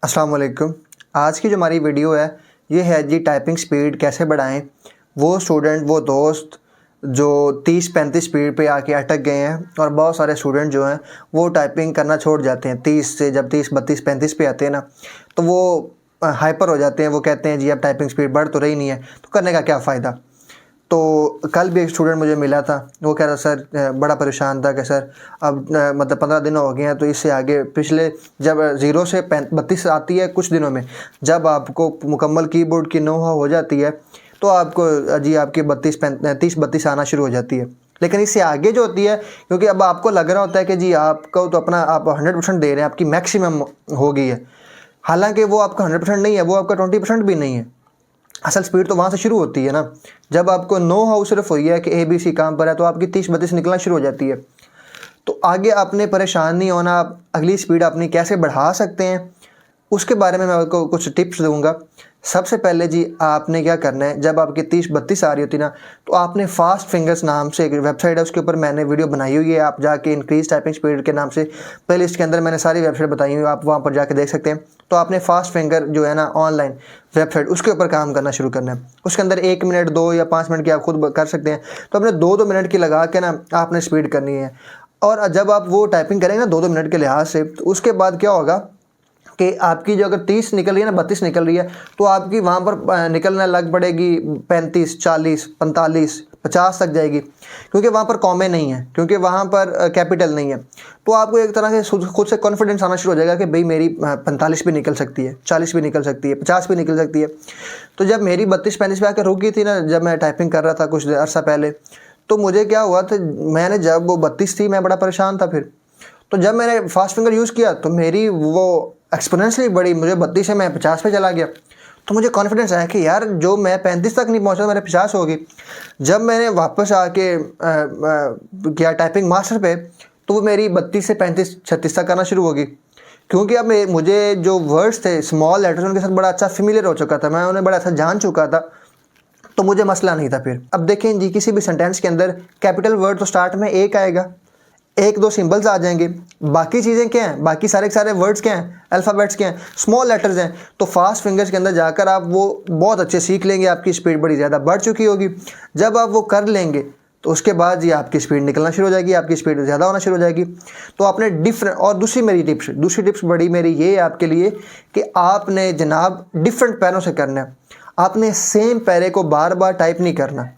अस्सलाम वालेकुम। आज की जो हमारी वीडियो है ये है जी टाइपिंग स्पीड कैसे बढ़ाएं। वो स्टूडेंट वो दोस्त जो 30-35 स्पीड पे आके अटक गए हैं और बहुत सारे स्टूडेंट जो हैं वो टाइपिंग करना छोड़ जाते हैं 30 से। जब 30-32-35 पे आते हैं ना तो वो हाइपर हो जाते हैं। वो कहते हैं जी अब टाइपिंग स्पीड बढ़ तो रही नहीं है तो करने का क्या फ़ायदा। तो कल भी एक स्टूडेंट मुझे मिला था, वो कह रहा सर बड़ा परेशान था कि सर अब मतलब 15 दिन हो गए हैं तो इससे आगे पिछले जब 0 से 32 आती है कुछ दिनों में, जब आपको मुकम्मल कीबोर्ड की नो हो जाती है तो आपको जी आपकी 30-32 आना शुरू हो जाती है। लेकिन इससे आगे जो होती है, क्योंकि अब आपको लग रहा होता है कि जी आपको तो अपना आप 100% दे रहे हैं, आपकी मैक्सिमम हो गई है, हालांकि वो आपका 100% नहीं है, वो आपका 20% भी नहीं है। असल स्पीड तो वहाँ से शुरू होती है ना, जब आपको नो हाउ सिर्फ हुई है कि ABC काम पर है तो आपकी 30-32 निकलना शुरू हो जाती है। तो आगे आपने परेशान नहीं होना, आप अगली स्पीड अपनी कैसे बढ़ा सकते हैं उसके बारे में मैं आपको कुछ टिप्स दूंगा। सबसे पहले जी आपने क्या करना है, जब आपकी 30-32 आ रही होती ना तो आपने फास्ट फिंगर्स नाम से एक वेबसाइट है, उसके ऊपर मैंने वीडियो बनाई हुई है, आप जाके इंक्रीज टाइपिंग स्पीड के नाम से प्लेलिस्ट के अंदर मैंने सारी वेबसाइट बताई हुई है, आप वहाँ पर जाके देख सकते हैं। तो आपने फास्ट फिंगर जो है ना ऑनलाइन वेबसाइट, उसके ऊपर काम करना शुरू करना है। उसके अंदर 1 मिनट 2 या 5 मिनट की आप खुद कर सकते हैं, तो अपने 2-2 मिनट की लगा के ना आपने स्पीड करनी है। और जब आप वो टाइपिंग करेंगे ना 2-2 मिनट के लिहाज से, तो उसके बाद क्या होगा कि आपकी जो अगर 30 निकल रही है ना 32 निकल रही है तो आपकी वहाँ पर निकलने लग पड़ेगी 35, 40, 45, 50 तक जाएगी, क्योंकि वहाँ पर कॉमे नहीं है, क्योंकि वहाँ पर कैपिटल नहीं है। तो आपको एक तरह से खुद से कॉन्फिडेंस आना शुरू हो जाएगा कि भाई मेरी 45 भी निकल सकती है, 40 भी निकल सकती है, 50 भी निकल सकती है। तो जब मेरी 32-35 पे आकर रुक गई थी ना, जब मैं टाइपिंग कर रहा था कुछ अर्सा पहले, तो मुझे क्या हुआ था, मैंने जब वो 32 थी मैं बड़ा परेशान था। फिर तो जब मैंने फास्ट फिंगर यूज़ किया तो मेरी वो एक्सपोनेंशियली बढ़ी, मुझे 32 से मैं 50 पे चला गया। तो मुझे कॉन्फिडेंस आया कि यार जो मैं 35 तक नहीं पहुंचा मेरे 50 होगी। जब मैंने वापस आके किया टाइपिंग मास्टर पे तो वो मेरी 32 से 35-36 तक करना शुरू होगी, क्योंकि अब मुझे जो वर्ड्स थे स्मॉल लेटर्स उनके साथ बड़ा अच्छा फेमिलियर हो चुका था, मैं उन्हें बड़ा अच्छा जान चुका था, तो मुझे मसला नहीं था। फिर अब देखें जी किसी भी सेंटेंस के अंदर कैपिटल वर्ड तो स्टार्ट में एक आएगा, 1-2 सिंबल्स आ जाएंगे, बाकी चीज़ें क्या हैं, बाकी सारे वर्ड्स क्या हैं, अल्फ़ाबेट्स क्या हैं, स्मॉल लेटर्स हैं। तो फास्ट फिंगर्स के अंदर जाकर आप वो बहुत अच्छे सीख लेंगे, आपकी स्पीड बड़ी ज़्यादा बढ़ चुकी होगी। जब आप वो कर लेंगे तो उसके बाद ये आपकी स्पीड निकलना शुरू हो जाएगी, आपकी स्पीड ज़्यादा होना शुरू हो जाएगी। तो आपने डिफरेंट, और दूसरी टिप्स बड़ी मेरी ये है आपके लिए कि आपने जनाब डिफरेंट पैरों से करना है। आपने सेम पैरे को बार बार टाइप नहीं करना।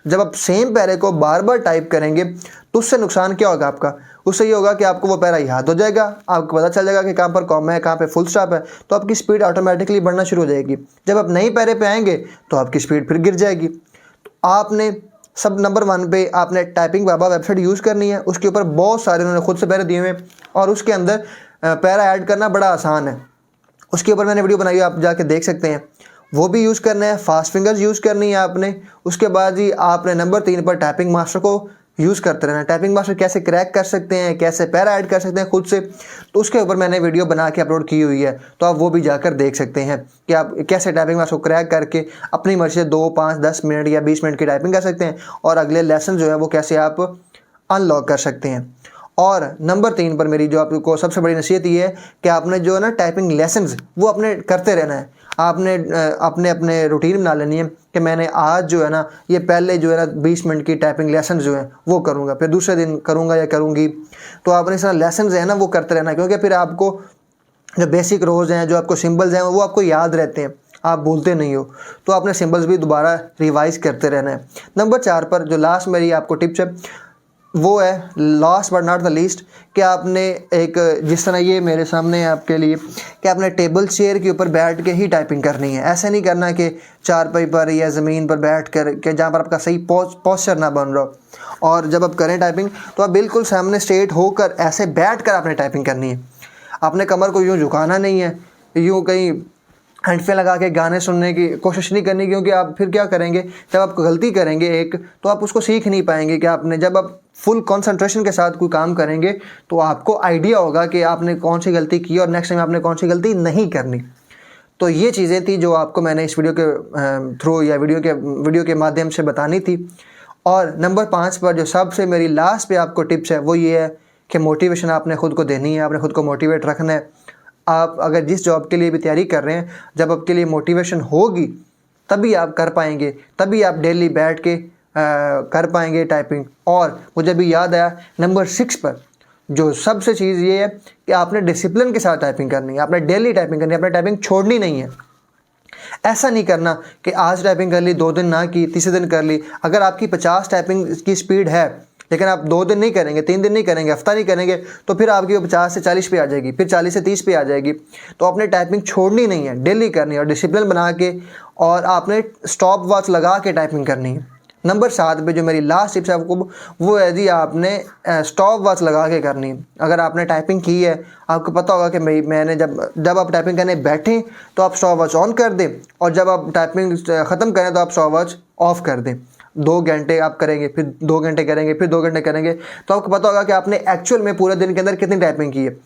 जब आप सेम पैरे को बार बार टाइप करेंगे तो उससे नुकसान क्या होगा आपका, उससे ये होगा कि आपको वो पैरा याद हो जाएगा, आपको पता चल जाएगा कि कहाँ पर कॉमा है, कहाँ पे फुल स्टॉप है, तो आपकी स्पीड ऑटोमेटिकली बढ़ना शुरू हो जाएगी। जब आप नई पैरे पे आएंगे तो आपकी स्पीड फिर गिर जाएगी। तो आपने सब नंबर 1 पे आपने टाइपिंग बाबा वेबसाइट यूज़ करनी है, उसके ऊपर बहुत सारे उन्होंने खुद से पैरे दिए हुए हैं और उसके अंदर पैरा ऐड करना बड़ा आसान है। उसके ऊपर मैंने वीडियो बनाई है, आप जाके देख सकते हैं, वो भी यूज़ करना है। फास्ट फिंगर्स यूज़ करनी है आपने। उसके बाद ही आपने नंबर 3 पर टाइपिंग मास्टर को यूज़ करते रहना। टाइपिंग मास्टर कैसे क्रैक कर सकते हैं, कैसे पैरा ऐड कर सकते हैं खुद से, तो उसके ऊपर मैंने वीडियो बना के अपलोड की हुई है, तो आप वो भी जाकर देख सकते हैं कि आप कैसे टाइपिंग मास्टर को क्रैक करके अपनी मर्जी से 2, 5, 10 मिनट या 20 मिनट की टाइपिंग कर सकते हैं और अगले लेसन जो है वो कैसे आप अनलॉक कर सकते हैं। और नंबर 3 पर मेरी जो आपको सबसे बड़ी नसीहत ये है कि आपने जो है ना टाइपिंग लेसन्स वो अपने करते रहना है। आपने अपने रूटीन बना लेनी है कि मैंने आज जो है ना ये पहले जो है ना 20 मिनट की टाइपिंग लेसन जो है वो करूँगा, फिर दूसरे दिन करूँगा या करूँगी। तो आपने इस तरह लेसन जो है ना वो करते रहना है, क्योंकि फिर आपको जो बेसिक रोज़ हैं, जो आपको सिम्बल्स हैं वो आपको याद रहते हैं, आप भूलते नहीं हो। तो आपने सिम्बल्स भी दोबारा रिवाइज करते रहना है। नंबर 4 पर जो लास्ट मेरी आपको टिप्स है वो है, last but not the least, कि आपने एक जिस तरह ये मेरे सामने है आपके लिए, कि आपने टेबल चेयर के ऊपर बैठ के ही टाइपिंग करनी है। ऐसे नहीं करना कि चारपाई पर या ज़मीन पर बैठ कर के जहाँ पर आपका सही पोस्चर ना बन रहा हो। और जब आप करें टाइपिंग तो आप बिल्कुल सामने स्ट्रेट होकर ऐसे बैठ कर आपने टाइपिंग करनी है। आपने कमर को यूँ झुकाना नहीं है, यूँ कहीं हेडफोन लगा के गाने सुनने की कोशिश नहीं करनी, क्योंकि आप फिर क्या करेंगे, जब आप गलती करेंगे एक तो आप उसको सीख नहीं पाएंगे। कि आपने जब आप फुल कंसंट्रेशन के साथ कोई काम करेंगे तो आपको आइडिया होगा कि आपने कौन सी गलती की और नेक्स्ट टाइम आपने कौन सी गलती नहीं करनी। तो ये चीज़ें थी जो आपको मैंने इस वीडियो के थ्रू या वीडियो के माध्यम से बतानी थी। और नंबर 5 पर जो सबसे मेरी लास्ट पे आपको टिप्स है वो ये है कि मोटिवेशन आपने ख़ुद को देनी है, आपने ख़ुद को मोटिवेट रखना है। आप अगर जिस जॉब के लिए भी तैयारी कर रहे हैं, जब आपके लिए मोटिवेशन होगी तभी आप कर पाएंगे, तभी आप डेली बैठ के कर पाएंगे टाइपिंग। और मुझे भी याद आया नंबर 6 पर जो सबसे चीज़ ये है कि आपने डिसिप्लिन के साथ टाइपिंग करनी है, आपने डेली टाइपिंग करनी है, आपने टाइपिंग छोड़नी नहीं है। ऐसा नहीं करना कि आज टाइपिंग कर ली, 2 दिन ना की, तीसरे दिन कर ली। अगर आपकी 50 टाइपिंग की स्पीड है लेकिन आप 2 दिन नहीं करेंगे, 3 दिन नहीं करेंगे, हफ्ता नहीं करेंगे, तो फिर आपकी वो 50 से 40 पे आ जाएगी, फिर 40 से 30 पे आ जाएगी। तो आपने टाइपिंग छोड़नी नहीं है, डेली करनी है और डिसिप्लिन बना के, और आपने स्टॉप वॉच लगा के टाइपिंग करनी है। नंबर 7 पे जो मेरी लास्ट टिप्स है आपको वो है जी, आपने स्टॉप वॉच लगा के करनी है। अगर आपने टाइपिंग की है, आपको पता होगा कि मैंने जब आप टाइपिंग करने बैठें तो आप स्टॉप वॉच ऑन कर दें, और जब आप टाइपिंग ख़त्म करें तो आप स्टॉप वॉच ऑफ कर दें। 2 घंटे आप करेंगे, फिर 2 घंटे करेंगे, फिर 2 घंटे करेंगे, तो आपको पता होगा कि आपने एक्चुअल में पूरे दिन के अंदर कितनी टाइपिंग की है।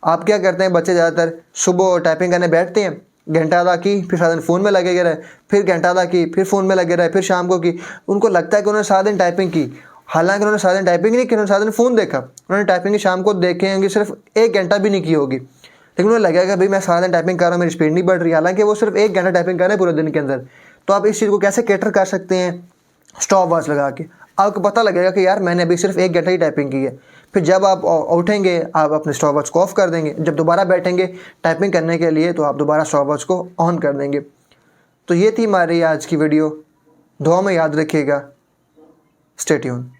आप क्या करते हैं, बच्चे ज़्यादातर सुबह टाइपिंग करने बैठते हैं, घंटा आधा की, फिर सारा दिन फ़ोन में लगे रहे, फिर घंटा आधा की, फिर फ़ोन में लगे रहे, फिर शाम को की। उनको लगता है कि उन्होंने सारा दिन टाइपिंग की, हालांकि उन्होंने सारा दिन टाइपिंग नहीं की, उन्होंने सारा दिन फ़ोन देखा। उन्होंने टाइपिंग शाम को देखे होंगे, सिर्फ 1 घंटा भी नहीं की होगी, लेकिन उन्हें लगेगा भाई मैं सारा दिन टाइपिंग कर रहा हूँ, मेरी स्पीड नहीं बढ़ रही, हालांकि वो सिर्फ 1 घंटा टाइपिंग कर रहे हैं पूरे दिन के अंदर। तो आप इस चीज़ को कैसे कैटर कर सकते हैं, स्टॉप वॉच लगा के। आपको पता लगेगा कि यार मैंने अभी सिर्फ 1 घंटा ही टाइपिंग की है। फिर जब आप उठेंगे आप अपने स्टॉप वॉच को ऑफ कर देंगे, जब दोबारा बैठेंगे टाइपिंग करने के लिए तो आप दोबारा स्टॉप वॉच को ऑन कर देंगे। तो ये थी हमारी आज की वीडियो, दुआ में याद रखिएगा। Stay tune.